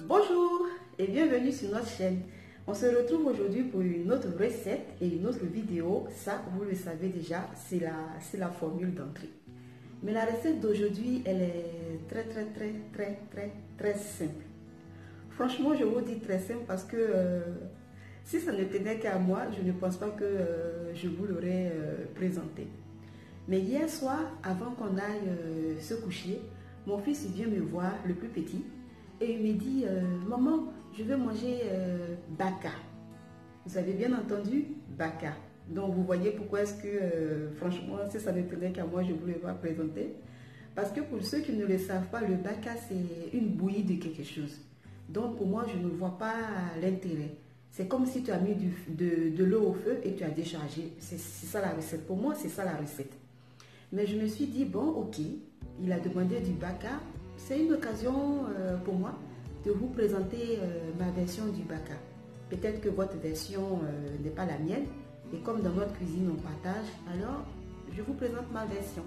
Bonjour et bienvenue sur notre chaîne. On se retrouve aujourd'hui pour une autre recette et une autre vidéo. Ça, vous le savez déjà, c'est la formule d'entrée. Mais la recette d'aujourd'hui, elle est très simple. Franchement, je vous dis très simple parce que si ça ne tenait qu'à moi, je ne pense pas que je vous l'aurais présenté. Mais hier soir, avant qu'on aille se coucher, mon fils vient me voir, le plus petit, et il me dit maman, je veux manger baka. Vous avez bien entendu, baka. Donc vous voyez pourquoi est-ce que, franchement, si ça ne tenait qu'à moi, je ne vous l'ai pas présenté. Parce que pour ceux qui ne le savent pas, le baka, c'est une bouillie de quelque chose. Donc pour moi, je ne vois pas l'intérêt. C'est comme si tu as mis de l'eau au feu et tu as déchargé. C'est ça la recette. Pour moi, c'est ça la recette. Mais je me suis dit, bon, ok, il a demandé du baka. C'est une occasion pour moi de vous présenter ma version du baka. Peut-être que votre version n'est pas la mienne. Et comme dans notre cuisine, on partage, alors je vous présente ma version.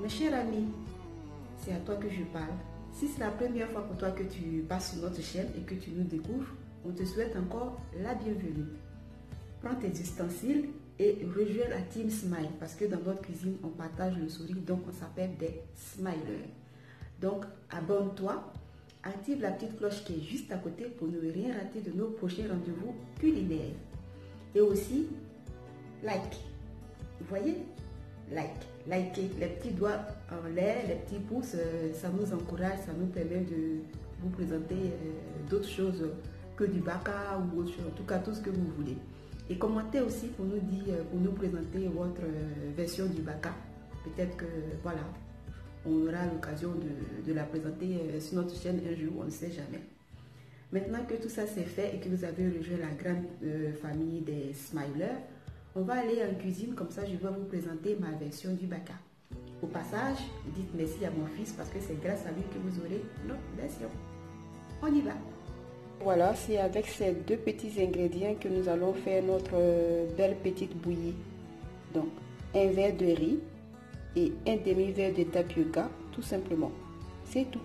Mes chers amis, c'est à toi que je parle. Si c'est la première fois pour toi que tu passes sur notre chaîne et que tu nous découvres, on te souhaite encore la bienvenue. Prends tes ustensiles et rejoins la team Smile parce que dans notre cuisine, on partage le sourire, donc on s'appelle des Smilers. Donc, abonne-toi, active la petite cloche qui est juste à côté pour ne rien rater de nos prochains rendez-vous culinaires. Et aussi, like. Vous voyez? Likez. Les petits doigts en l'air, les petits pouces, ça nous encourage, ça nous permet de vous présenter d'autres choses que du baka ou autre chose, en tout cas tout ce que vous voulez. Et commentez aussi pour nous dire, pour nous présenter votre version du baka. Peut-être que voilà, on aura l'occasion de la présenter sur notre chaîne un jour, on ne sait jamais. Maintenant que tout ça c'est fait et que vous avez rejoint la grande famille des Smilers, on va aller en cuisine, comme ça je vais vous présenter ma version du baka. Au passage, dites merci à mon fils parce que c'est grâce à lui que vous aurez notre version. On y va. Voilà, c'est avec ces deux petits ingrédients que nous allons faire notre belle petite bouillie. Donc, un verre de riz et un demi-verre de tapioca, tout simplement. C'est tout.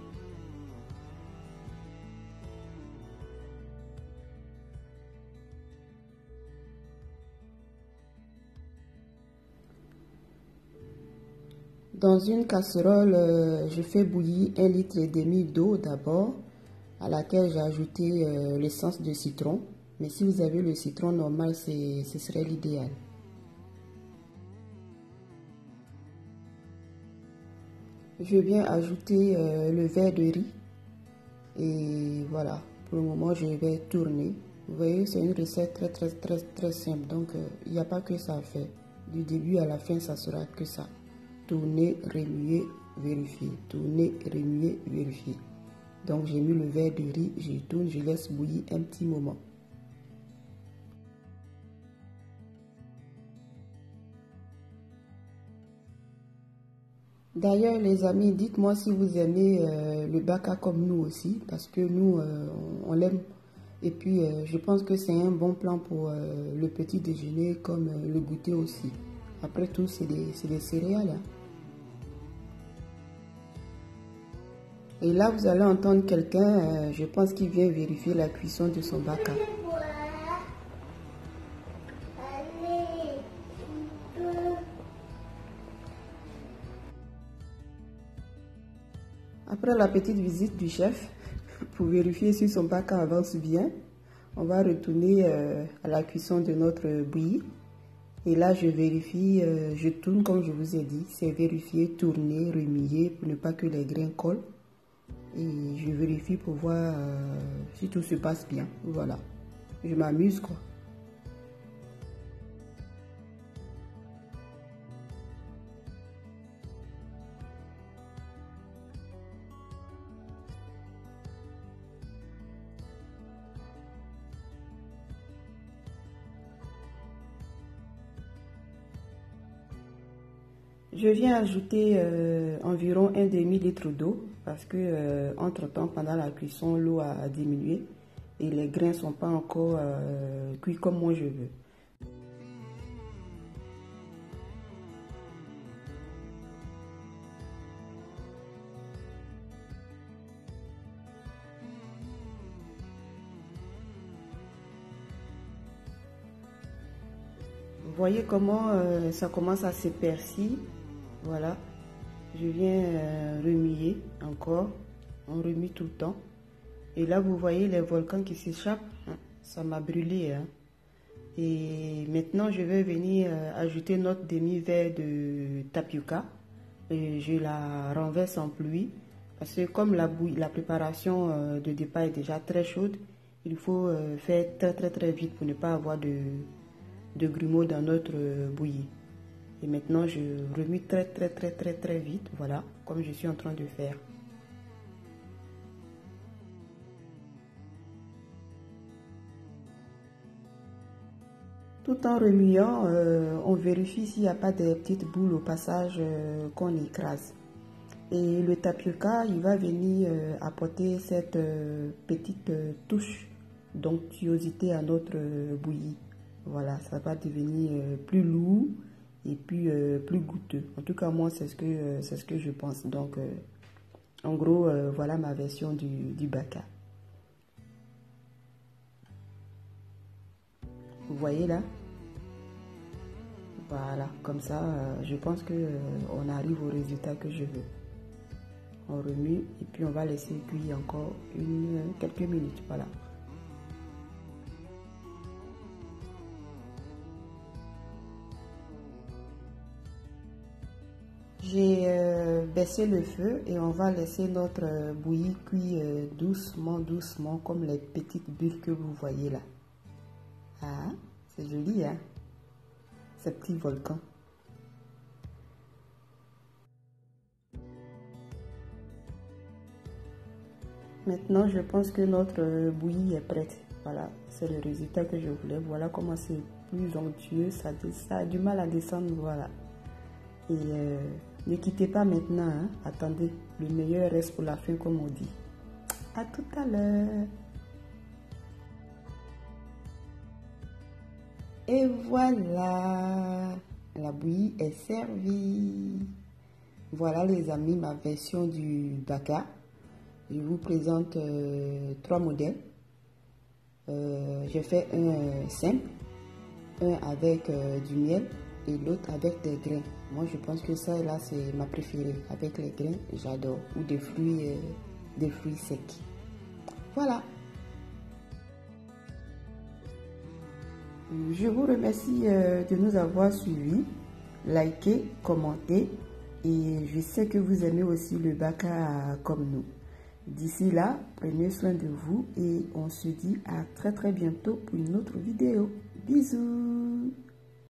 Dans une casserole, je fais bouillir 1,5 litre d'eau d'abord, à laquelle j'ai ajouté l'essence de citron. Mais si vous avez le citron normal, ce serait l'idéal. Je viens ajouter le verre de riz. Et voilà, pour le moment, je vais tourner. Vous voyez, c'est une recette très simple. Donc, il n'y a pas que ça à faire. Du début à la fin, ça sera que ça. Tourner, remuer, vérifier. Tourner, remuer, vérifier. Donc j'ai mis le verre de riz, je tourne, je laisse bouillir un petit moment. D'ailleurs les amis, dites-moi si vous aimez le baka comme nous aussi, parce que nous on l'aime. Et puis je pense que c'est un bon plan pour le petit déjeuner comme le goûter aussi. Après tout, c'est des céréales. Hein. Et là, vous allez entendre quelqu'un, je pense qu'il vient vérifier la cuisson de son baka. Après la petite visite du chef, pour vérifier si son baka avance bien, on va retourner à la cuisson de notre bouillie. Et là, je vérifie, je tourne comme je vous ai dit, c'est vérifier, tourner, remuer pour ne pas que les grains collent. Et je vérifie pour voir si tout se passe bien. Voilà. Je m'amuse quoi. Je viens ajouter environ 1,5 litre d'eau parce que entre temps pendant la cuisson l'eau a diminué et les grains ne sont pas encore cuits comme moi je veux. voyez comment ça commence à s'épaissir. Voilà. Je viens remuer encore. On remue tout le temps. Et là, vous voyez les volcans qui s'échappent. Ça m'a brûlé. Hein. Et maintenant, je vais venir ajouter notre demi-verre de tapioca. Et je la renverse en pluie. Parce que comme la préparation de départ est déjà très chaude, il faut faire très vite pour ne pas avoir de grumeaux dans notre bouillie. Et maintenant, je remue très vite. Voilà, comme je suis en train de faire. Tout en remuant, on vérifie s'il n'y a pas de petites boules au passage qu'on écrase. Et le tapioca, il va venir apporter cette petite touche d'onctuosité à notre bouillie. Voilà, ça va devenir plus lourd et puis plus goûteux. En tout cas, moi, c'est ce que je pense. Donc, en gros, voilà ma version du baka. Vous voyez là? Voilà, comme ça, je pense que on arrive au résultat que je veux. On remue et puis on va laisser cuire encore quelques minutes. Voilà. J'ai baissé le feu et on va laisser notre bouillie cuire doucement comme les petites bulles que vous voyez là. Ah, c'est joli, hein? Ces petits volcans. Maintenant, je pense que notre bouillie est prête. Voilà, c'est le résultat que je voulais. Voilà comment c'est plus onctueux. Ça a du mal à descendre, voilà. Et ne quittez pas maintenant, hein. Attendez, le meilleur reste pour la fin, comme on dit. À tout à l'heure. Et voilà, la bouillie est servie. Voilà les amis, ma version du baka. Je vous présente 3 modèles. J'ai fait un simple, un avec du miel et l'autre avec des grains. Moi, je pense que ça, là, c'est ma préférée. Avec les grains, j'adore. Ou des fruits secs. Voilà. Je vous remercie de nous avoir suivis. Likez, commentez. Et je sais que vous aimez aussi le baka comme nous. D'ici là, prenez soin de vous et on se dit à très bientôt pour une autre vidéo. Bisous!